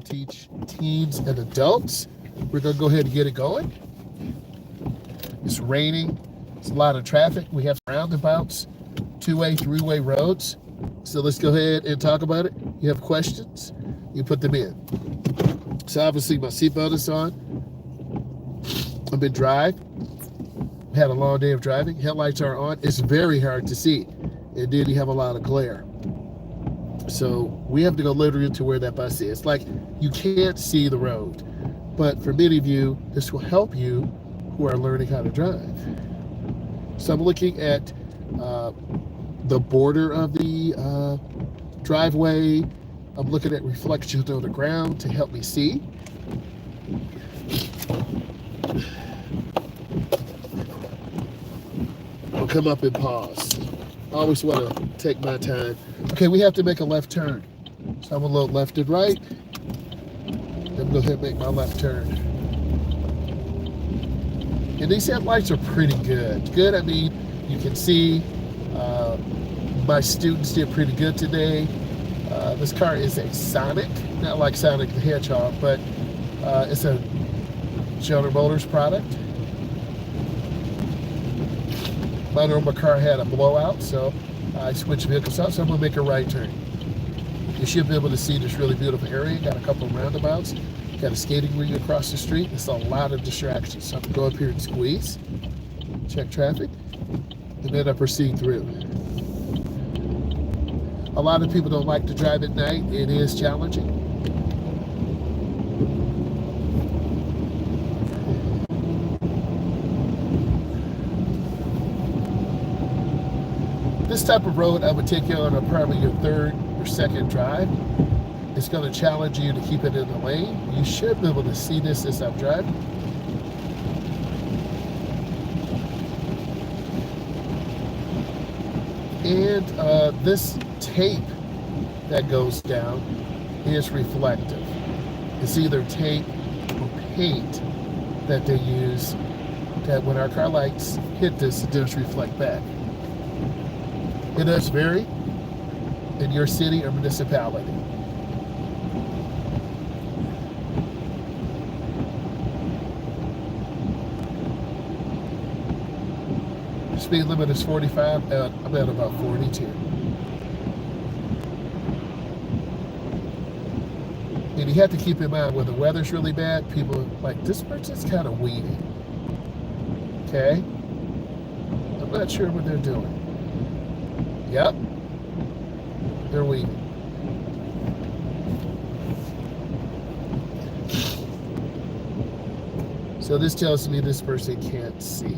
teach teens and adults. We're going to go ahead and get it going. It's raining. It's a lot of traffic. We have roundabouts, two-way, three-way roads. So let's go ahead and talk about it. You have questions, you put them in. So obviously my seatbelt is on. I've been driving. Had a long day of driving. Headlights are on. It's very hard to see. And then you have a lot of glare. So we have to go literally to where that bus is. Like you can't see the road. But for many of you, this will help you who are learning how to drive. So I'm looking at the border of the driveway. I'm looking at reflections on the ground to help me see. I'll come up and pause. I always want to take my time. Okay, we have to make a left turn. So I'm going to load left and right. Then go ahead and make my left turn. And these headlights are pretty good. Good, I mean, you can see my students did pretty good today. This car is a Sonic, not like Sonic the Hedgehog, but it's a General Motors product. My normal car had a blowout, so I switched vehicles out, so I'm going to make a right turn. You should be able to see this really beautiful area. Got a couple of roundabouts. Got a skating rink across the street. It's a lot of distractions. So I'm going to go up here and squeeze, check traffic, and then I proceed through. A lot of people don't like to drive at night. It is challenging. This type of road, I would take you on probably your third or second drive. It's going to challenge you to keep it in the lane. You should be able to see this as I'm driving. And this tape that goes down is reflective. It's either tape or paint that they use that when our car lights hit this, it does reflect back. It does vary in your city or municipality. Speed limit is 45, I'm at about 42. And you have to keep in mind when the weather's really bad, people are like, this person's kind of weeding. Okay? I'm not sure what they're doing. Yep, they're weeding. So this tells me this person can't see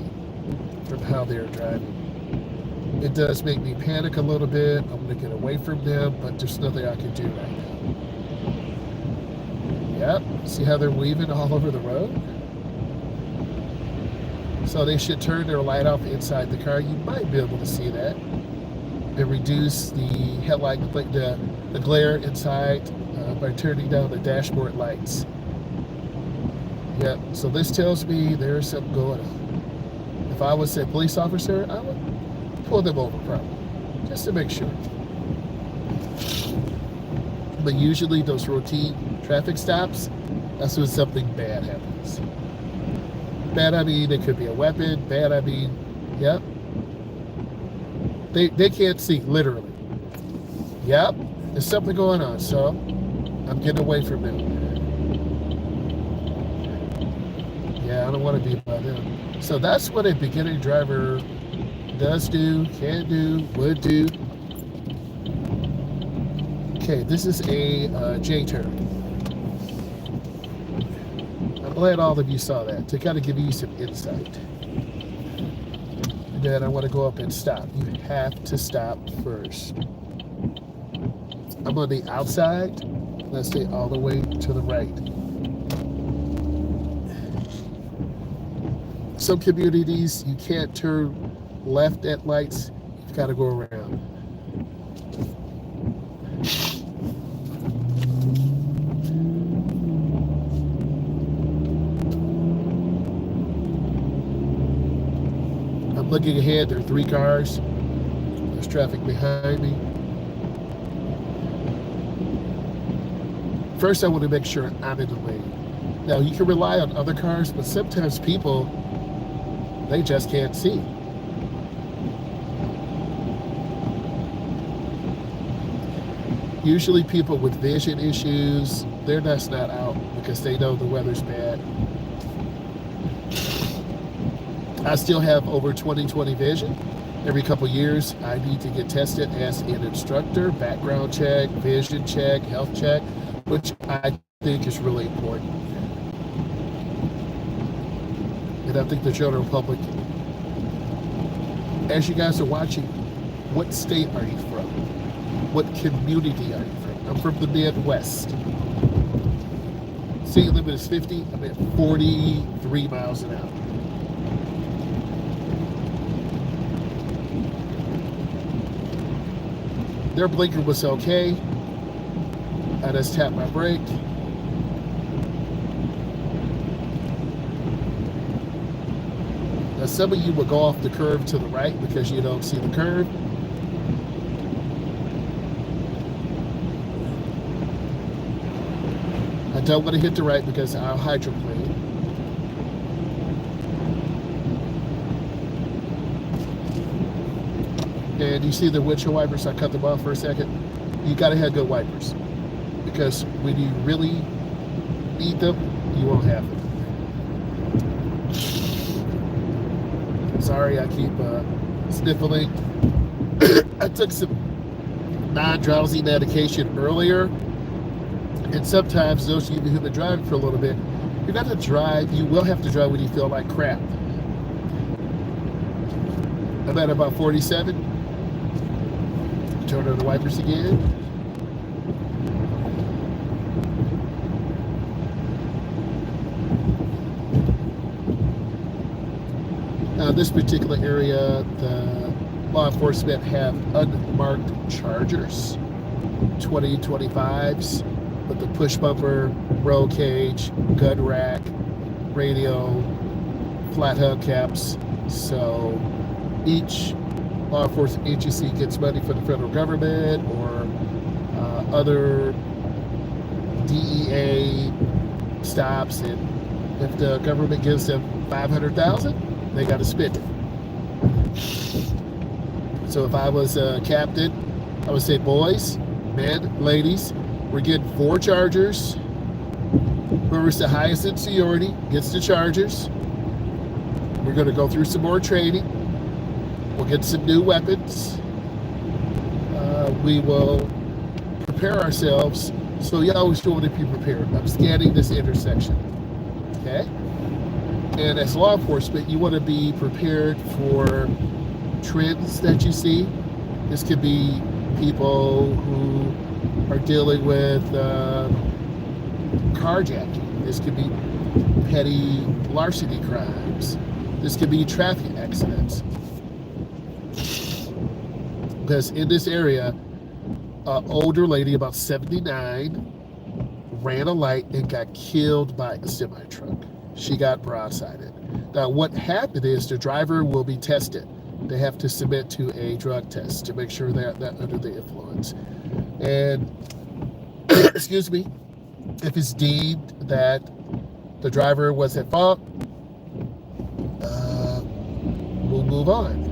from how they're driving. It does make me panic a little bit. I'm gonna get away from them, but there's nothing I can do right now. Yep, see how they're weaving all over the road? So they should turn their light off inside the car. You might be able to see that. And reduce the headlight, the glare inside by turning down the dashboard lights. Yep, so this tells me there's something going on. If I was a police officer, I would pull them over probably, just to make sure. But usually those routine traffic stops, that's when something bad happens. Bad, I mean, it could be a weapon. Bad, I mean, yep. They can't see, literally. Yep, there's something going on, so I'm getting away from them. Yeah, I don't want to be by them. So that's what a beginning driver does do, can do, would do. Okay, this is a J-turn. I'm glad all of you saw that, to kind of give you some insight. Then I want to go up and stop. You have to stop first. I'm on the outside. Let's stay all the way to the right. Some communities, you can't turn left at lights. You've got to go around. Looking ahead, there are 3 cars. There's traffic behind me. First, I want to make sure I'm in the lane. Now, you can rely on other cars, but sometimes people, they just can't see. Usually people with vision issues, they're just not out because they know the weather's bad. I still have over 20/20 vision. Every couple years, I need to get tested as an instructor, background check, vision check, health check, which I think is really important. And I think the general public, as you guys are watching, what state are you from? What community are you from? I'm from the Midwest. City limit is 50. I'm at 43 miles an hour. Their blinker was okay. I just tapped my brake. Now some of you will go off the curve to the right because you don't see the curve. I don't want to hit the right because I'll hydroplane. And you see the windshield wipers, I cut them off for a second. You gotta have good wipers because when you really need them, you won't have them. Sorry, I keep sniffling. I took some non-drowsy medication earlier, and sometimes those of you who've been driving for a little bit, you're gonna drive, you will have to drive when you feel like crap. I'm at about 47. Turn on the wipers again. Now, this particular area, the law enforcement have unmarked chargers, 20/25s, with the push bumper, roll cage, gun rack, radio, flat hubcaps. So each law enforcement agency gets money from the federal government or other DEA stops, and if the government gives them $500,000, they got to spend it. So if I was a captain, I would say, boys, men, ladies, we're getting 4 chargers. Whoever's the highest in seniority gets the chargers. We're going to go through some more training. We'll get some new weapons. We will prepare ourselves. So you always want to be prepared. I'm scanning this intersection. Okay? And as law enforcement, you want to be prepared for trends that you see. This could be people who are dealing with carjacking. This could be petty larceny crimes. This could be traffic accidents. Because in this area, an older lady, about 79, ran a light and got killed by a semi-truck. She got broadsided. Now, what happened is the driver will be tested. They have to submit to a drug test to make sure they're not under the influence. And, excuse me, if it's deemed that the driver was at fault, we'll move on.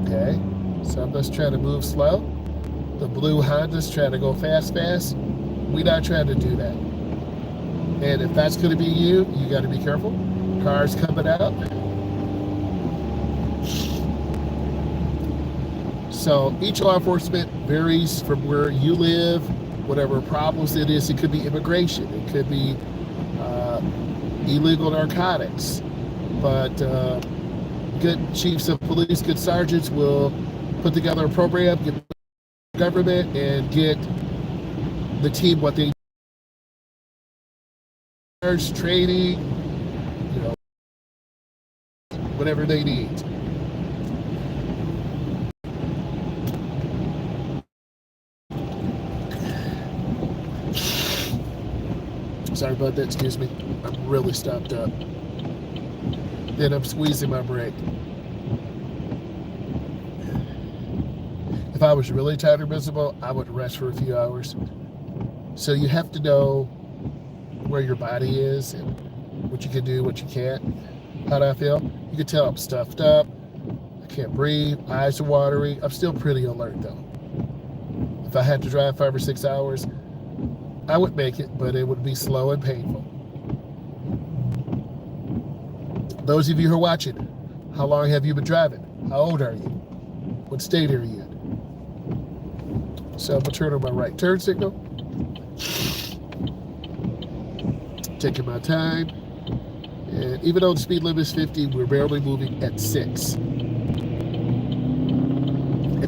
Okay, so I'm just trying to move slow. The blue Honda's trying to go fast. We're not trying to do that. And if that's going to be you, you got to be careful. Cars coming out. So each law enforcement varies from where you live, whatever problems it is. It could be immigration. It could be illegal narcotics. But good chiefs of police, good sergeants will put together a program, get the government, and get the team what they need. Training, whatever they need. Sorry about that, excuse me. I'm really stopped up. Then I'm squeezing my brake. If I was really tired or miserable, I would rest for a few hours. So you have to know where your body is and what you can do, what you can't. How do I feel? You can tell I'm stuffed up. I can't breathe. Eyes are watery. I'm still pretty alert though. If I had to drive 5 or 6 hours, I would make it, but it would be slow and painful. Those of you who are watching, how long have you been driving? How old are you? What state are you in? So I'm going to turn on my right turn signal. Taking my time. And even though the speed limit is 50, we're barely moving at 6. And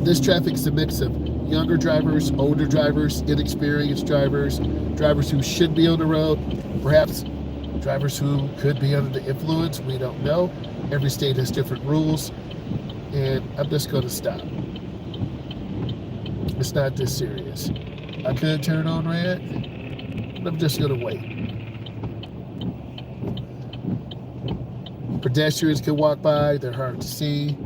this traffic is a mix of younger drivers, older drivers, inexperienced drivers, drivers who should be on the road, perhaps drivers who could be under the influence. We don't know. Every state has different rules. And I'm just going to stop. It's not this serious. I could turn on red, but I'm just going to wait. Pedestrians can walk by. They're hard to see.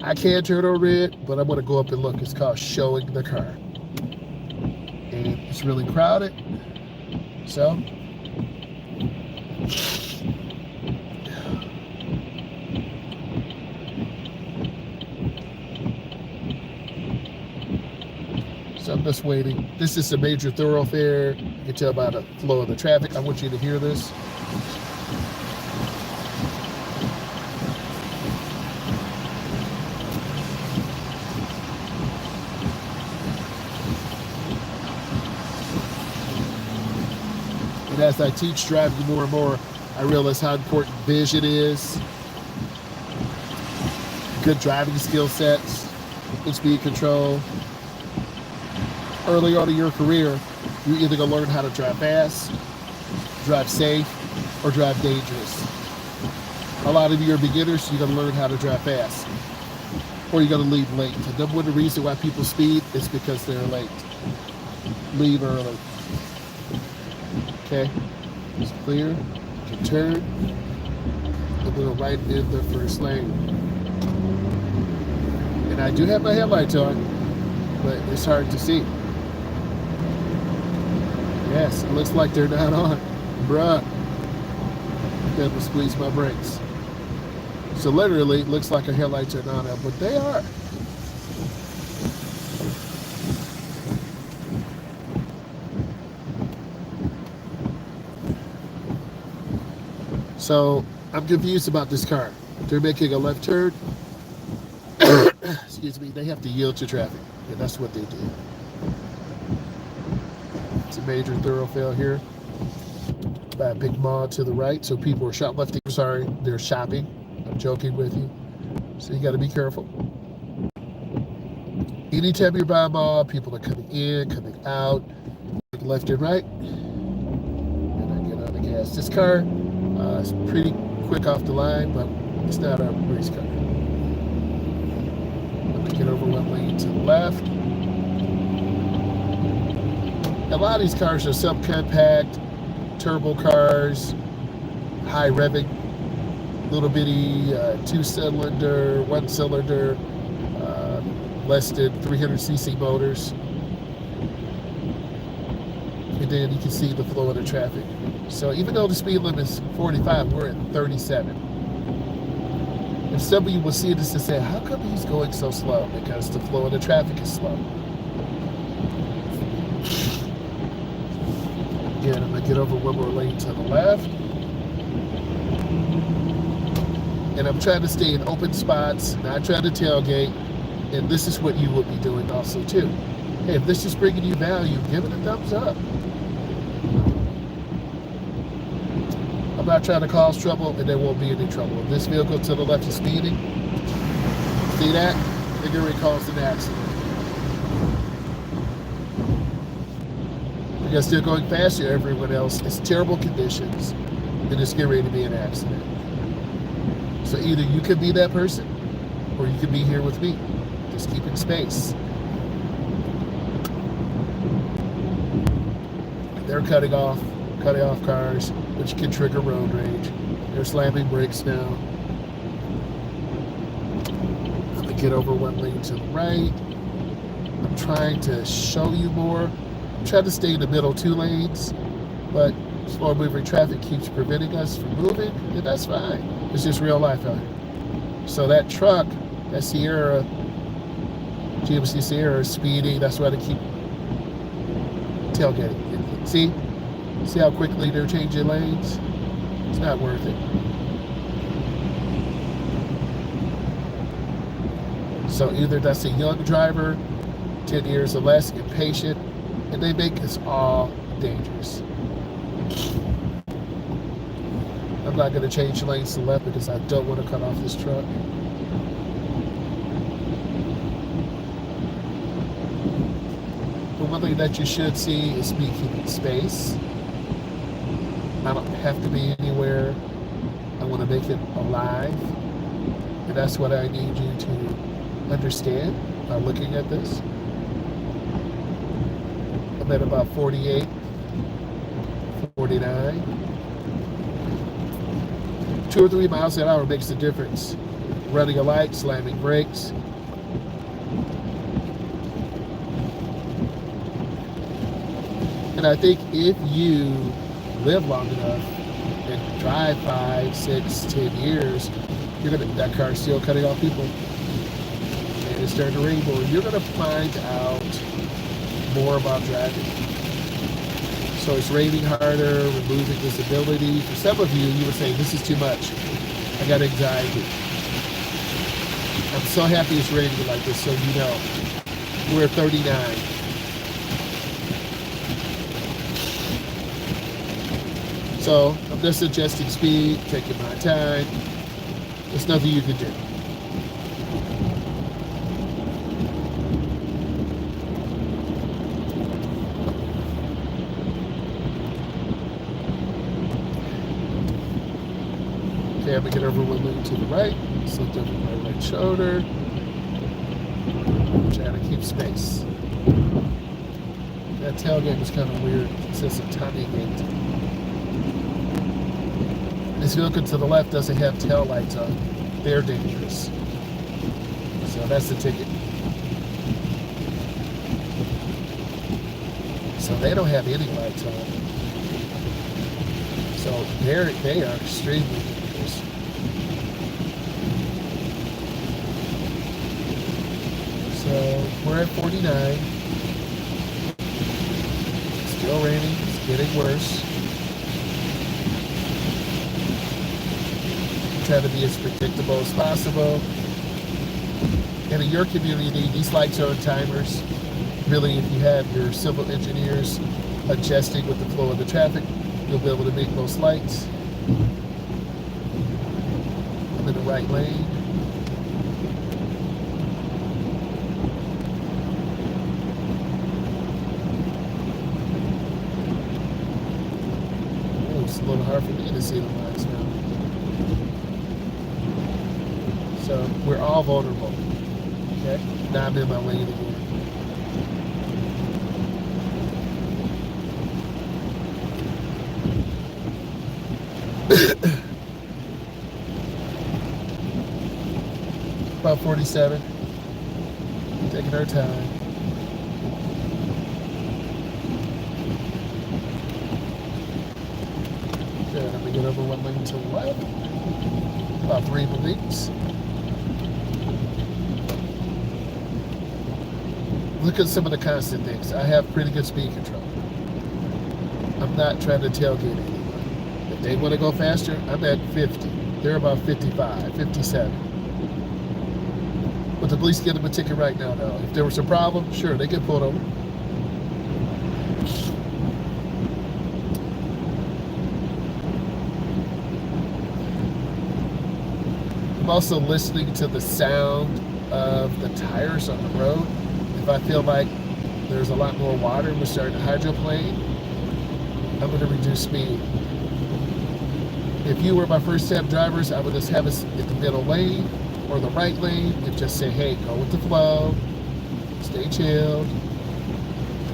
I can turn on red, but I'm going to go up and look. It's called showing the car. And it's really crowded. So I'm just waiting. This is a major thoroughfare. You can tell by the flow of the traffic. I want you to hear this. And as I teach driving more and more, I realize how important vision is, good driving skill sets, and speed control. Early on in your career, you're either going to learn how to drive fast, drive safe, or drive dangerous. A lot of you are beginners, you're going to learn how to drive fast, or you're going to leave late. The number one reason why people speed is because they're late. Leave early. Okay, it's clear. You can turn, and we'll go right in the first lane. And I do have my headlights on, but it's hard to see. Yes, it looks like they're not on. Bruh. Then we'll squeeze my brakes. So literally, it looks like our headlights are not on, but they are. So I'm confused about this car. They're making a left turn. Excuse me, they have to yield to traffic. Yeah, that's what they do. It's a major thoroughfare here. By a big mall to the right, so people are shoplifting. Sorry, they're shopping. I'm joking with you. So you got to be careful. Anytime you're by a mall, people are coming in, coming out, left and right. And I get on the gas. This car is pretty quick off the line, but it's not a race car. I'm going to get over one lane to the left. A lot of these cars are subcompact, turbo cars, high revving, little bitty 2-cylinder, 1-cylinder, less than 300cc motors. And then you can see the flow of the traffic. So even though the speed limit is 45, we're at 37. And some of you will see this and say, how come he's going so slow? Because the flow of the traffic is slow. Again, I'm going to get over one more lane to the left. And I'm trying to stay in open spots, not trying to tailgate. And this is what you will be doing also too. Hey, if this is bringing you value, give it a thumbs up. I'm not trying to cause trouble, and there won't be any trouble. If this vehicle to the left is speeding, see that? They're going to cause an accident. Because they're going faster than everyone else. It's terrible conditions, and it's getting ready to be an accident. So either you could be that person, or you could be here with me. Just keep in space. They're cutting off cars, which can trigger road rage. They're slamming brakes now. I'm gonna get over one lane to the right. I'm trying to show you more. Try to stay in the middle 2 lanes, but slow moving traffic keeps preventing us from moving, and that's fine. It's just real life out here. So that truck, that Sierra, GMC Sierra is speeding. That's why they keep tailgating. See how quickly they're changing lanes? It's not worth it. So either that's a young driver, 10 years or less, impatient, and they make us all dangerous. I'm not going to change lanes to left because I don't want to cut off this truck. But one thing that you should see is me keeping space. I don't have to be anywhere. I want to make it alive. And that's what I need you to understand by looking at this. I'm at about 48, 49. 2 or 3 miles an hour makes a difference. Running a light, slamming brakes. And I think if you live long enough and drive 5, 6, 10 years, that car's still cutting off people. And it's starting to rain more. You're gonna find out more about driving. So it's raining harder, removing visibility. For some of you, you would say, this is too much. I got anxiety. I'm so happy it's raining like this, so you know. We're at 39. So I'm just adjusting speed, taking my time. There's nothing you can do. Okay, I'm gonna get over 1 lane to the right, slipped over my right shoulder. Trying to keep space. That tailgate was kind of weird. It says a tiny gate. This vehicle to the left doesn't have tail lights on. They're dangerous. So that's the ticket. So they don't have any lights on. So they are extremely dangerous. So we're at 49. Still raining. It's getting worse. Try to be as predictable as possible. And in your community, these lights are on timers. Really, if you have your civil engineers adjusting with the flow of the traffic, you'll be able to make most lights. I'm in the right lane. Oh, it's a little hard for me to see the lights now. So we're all vulnerable. Okay? Now I'm in my lane again. About 47. Taking our time. Good. I'm gonna get over 1 lane to the left. About 3 lanes. Look at some of the constant things. I have pretty good speed control. I'm not trying to tailgate anyone. If they want to go faster, I'm at 50. They're about 55, 57. But the police get them a ticket right now, though. If there was a problem, sure, they get pulled over. I'm also listening to the sound of the tires on the road. If I feel like there's a lot more water and we're starting to hydroplane, I'm going to reduce speed. If you were my first step drivers, I would just have us in the middle lane or the right lane and just say, hey, go with the flow, stay chilled,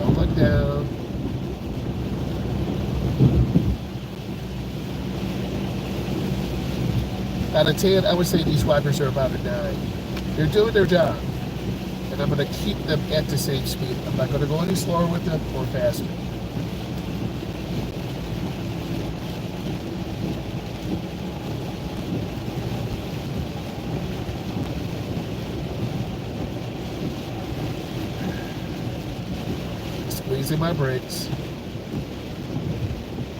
don't look down. Out of 10, I would say these wipers are about a 9. They're doing their job. and I'm going to keep them at the same speed. I'm not going to go any slower with them or faster. Squeezing my brakes.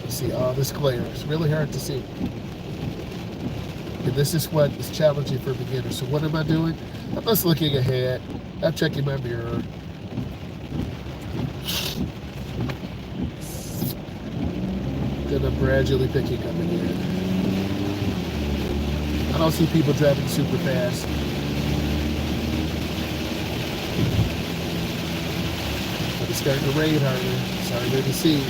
You see all this glare. It's really hard to see. And this is what is challenging for beginners. So what am I doing? I'm just looking ahead. I'm checking my mirror. Then I'm gradually picking up again. I don't see people driving super fast. But it's starting to rain harder. It's harder to see.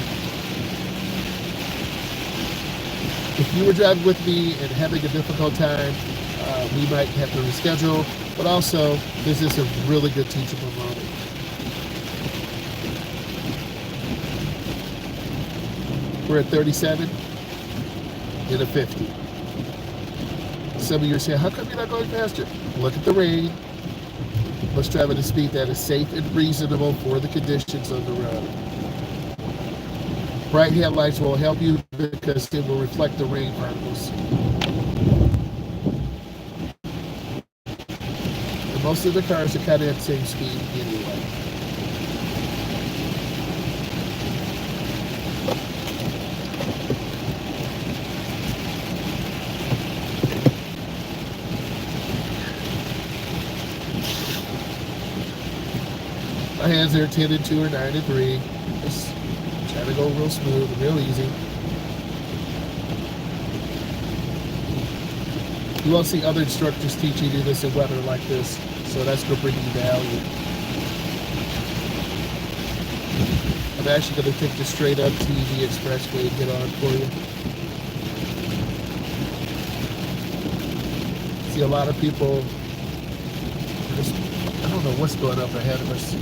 If you were driving with me and having a difficult time, we might have to reschedule. But also, this is a really good teachable moment. We're at 37 in a 50. Some of you are saying, how come you're not going faster? Look at the rain. Let's drive at a speed that is safe and reasonable for the conditions on the road. Bright headlights will help you because it will reflect the rain particles. And most of the cars are kind of at the same speed anyway. My hands are 10 and 2 or 9 and 3. Just trying to go real smooth and real easy. You won't see other instructors teaching you this in weather like this, so that's going to bring you value. I'm actually going to take the straight up TV expressway and get on for you. See a lot of people, I don't know what's going up ahead of us.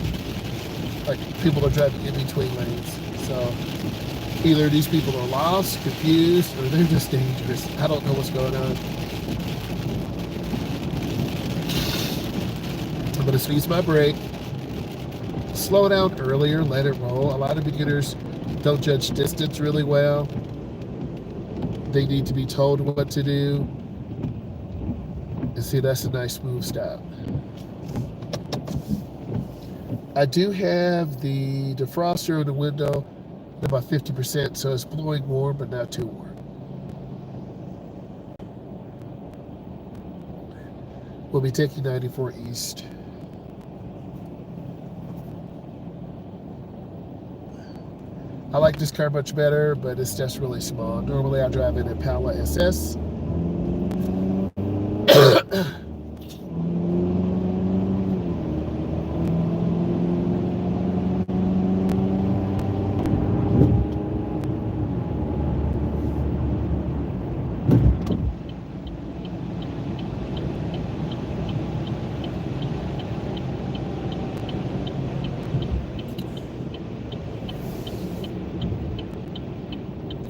Like people are driving in between lanes. So either these people are lost, confused, or they're just dangerous. I don't know what's going on. I'm going to squeeze my brake, slow down earlier, let it roll. A lot of beginners don't judge distance really well. They need to be told what to do. And see, that's a nice smooth stop. I do have the defroster in the window at about 50%, so it's blowing warm, but not too warm. We'll be taking 94 East. I like this car much better, but it's just really small. Normally I drive in a Impala SS.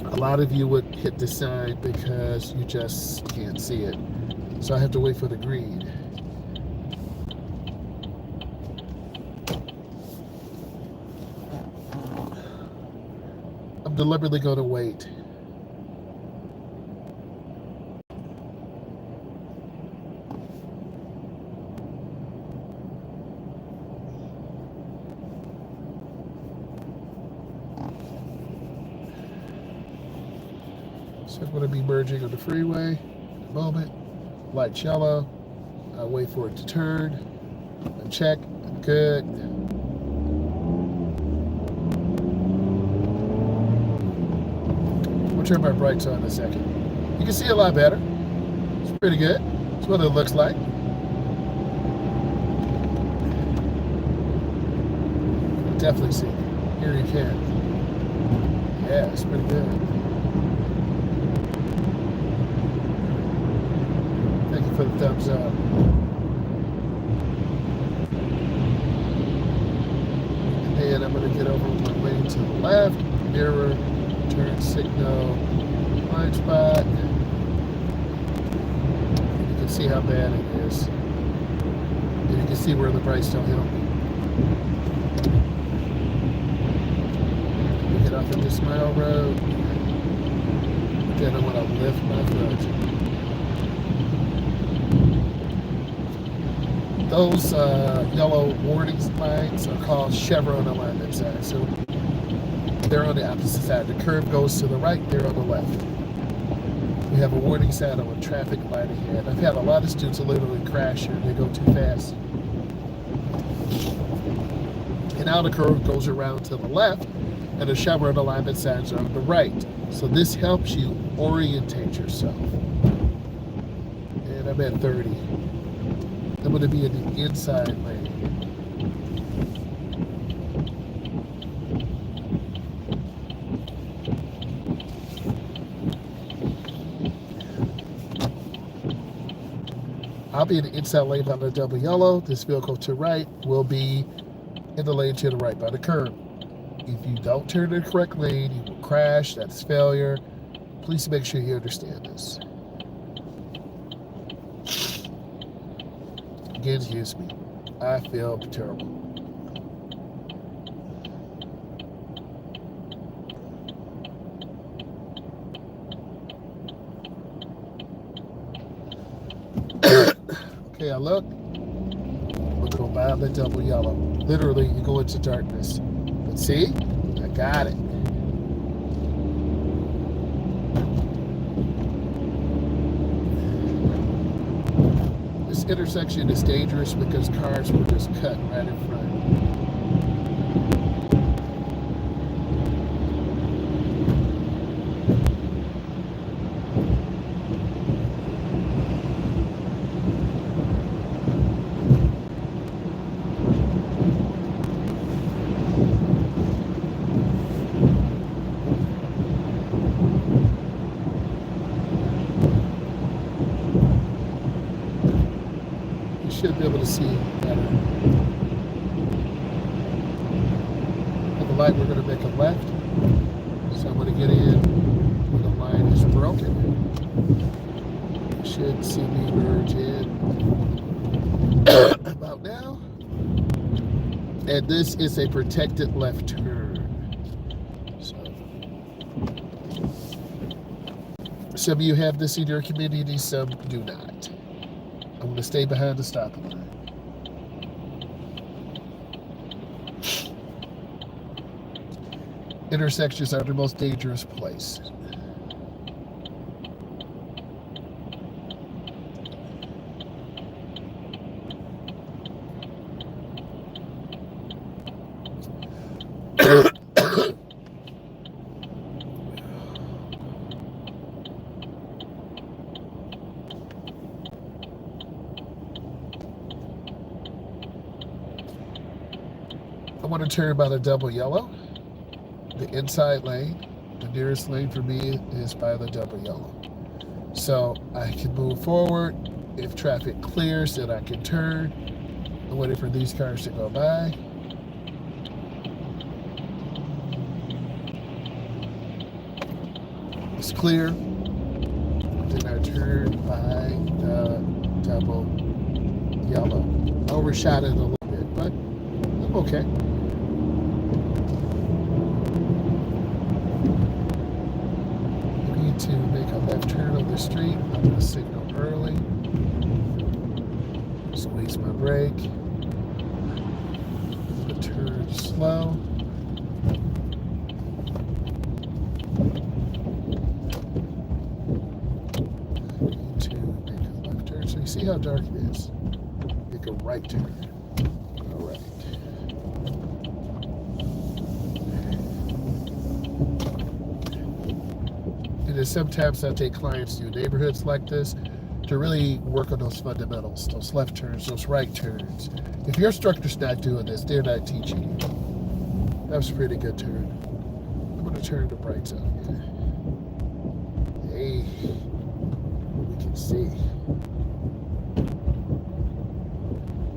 A lot of you would hit the sign because you just can't see it. So I have to wait for the green. I'm deliberately going to wait. So I'm going to be merging on the freeway in a moment. Light yellow. I'll wait for it to turn. And check. I'm good. We'll turn my brights on in a second. You can see a lot better. It's pretty good. That's what it looks like. Definitely see. Here you can. Yeah, it's pretty good. Thank you for the thumbs up. And then I'm going to get over my lane to the left, mirror, turn signal, blind spot. You can see how bad it is. And you can see where the brakes don't help me. We get off of this mile road. Then I want to lift my foot. Those yellow warning lights are called chevron alignment signs. So they're on the opposite side. The curve goes to the right, they're on the left. We have a warning sign on a traffic light ahead. I've had a lot of students literally crash here. They go too fast. And now the curve goes around to the left, and the chevron alignment signs are on the right. So this helps you orientate yourself. And I'm at 30. I'm going to be in the inside lane. I'll be in the inside lane by the double yellow. This vehicle to right will be in the lane to the right by the curb. If you don't turn in the correct lane, you will crash. That's failure. Please make sure you understand this. Again, excuse me. I feel terrible. Okay, I look. We'll go by the double yellow. Literally, you go into darkness. But see? I got it. This intersection is dangerous because cars will just cut right in front. Should be able to see better. At the light, we're going to make a left. So I'm going to get in when the line is broken. You should see me merge in about now. And this is a protected left turn. So, some of you have this in your community, some do not. I'm going to stay behind the stop line. Intersections are the most dangerous place. I want to turn by the double yellow. The inside lane, the nearest lane for me is by the double yellow. So I can move forward. If traffic clears, then I can turn. I'm waiting for these cars to go by. It's clear. Then I turn by the double yellow. I overshot it a little bit, but I'm okay. To make a left turn on the street, I'm going to signal early. Squeeze my brake. I'm going to turn slow. To make a left turn. So you see how dark it is. Make a right turn. All right. And sometimes I take clients to neighborhoods like this to really work on those fundamentals, those left turns, those right turns. If your instructor's not doing this, they're not teaching you. That was a pretty good turn. I'm going to turn the brights on here. Hey, we can see.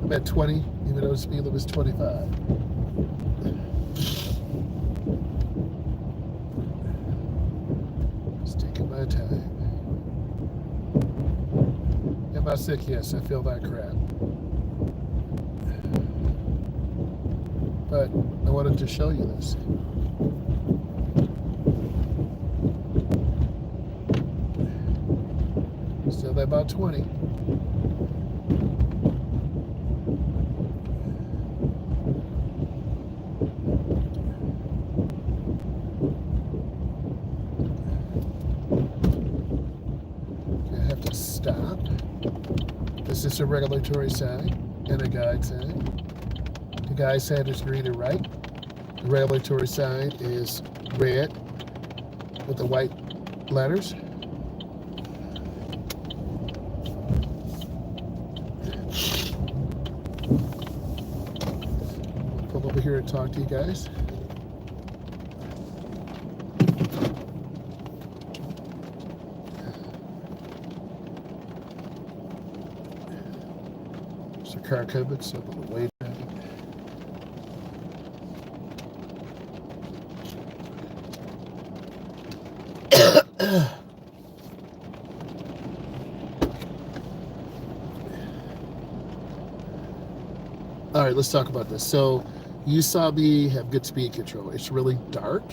I'm at 20, even though the speed limit is 25. My time. Am I sick? Yes, I feel that crap. but I wanted to show you this. Still at about 20. I have to stop. This is a regulatory sign and a guide sign. The guide sign is green and right. The regulatory sign is red with the white letters. I'll pull over here and talk to you guys. There's a car coming, so I'm going to wait. All right, let's talk about this. So you saw me have good speed control. It's really dark.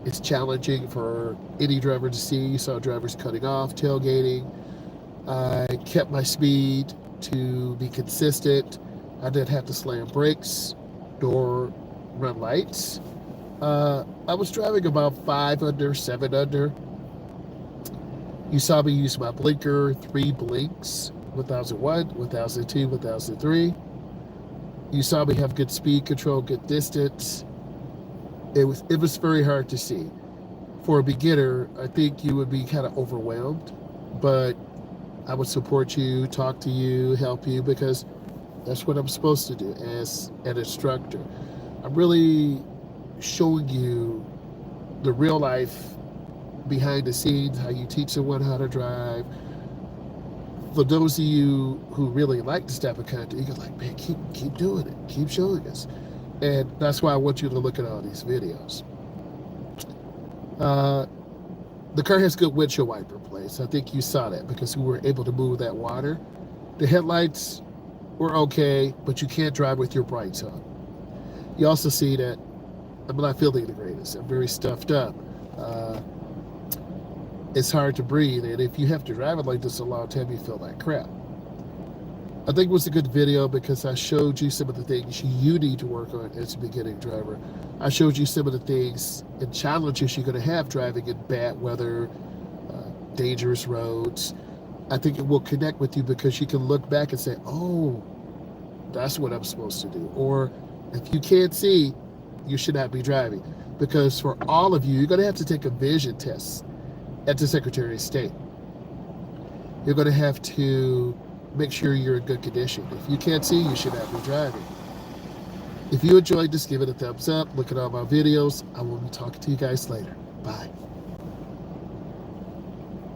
It's challenging for any driver to see. You saw drivers cutting off, tailgating. I kept my speed to be consistent. I didn't have to slam brakes nor run lights. I was driving about 5 under, 7 under. You saw me use my blinker, 3 blinks, 1001, 1002, 1003. You saw me have good speed control, good distance. It was very hard to see. For a beginner, I think you would be kind of overwhelmed, but I would support you, talk to you, help you, because that's what I'm supposed to do as an instructor. I'm really showing you the real life behind the scenes, how you teach someone how to drive. For those of you who really like this type of content, you're like, man, keep doing it, keep showing us. And that's why I want you to look at all these videos. The car has good windshield wiper plates. I think you saw that because we were able to move that water. The headlights were okay, but you can't drive with your brights on. You also see that I'm not feeling the greatest. I'm very stuffed up. It's hard to breathe, and if you have to drive it like this a long time, you feel like crap. I think it was a good video because I showed you some of the things you need to work on as a beginning driver. I showed you some of the things and challenges you're going to have driving in bad weather, dangerous roads. I think it will connect with you because you can look back and say, oh, that's what I'm supposed to do. Or if you can't see, you should not be driving. Because for all of you, you're going to have to take a vision test at the Secretary of State. You're going to have to make sure you're in good condition. If you can't see, you should not be driving. If you enjoyed this, give it a thumbs up. Look at all my videos. I will be talking to you guys later. Bye.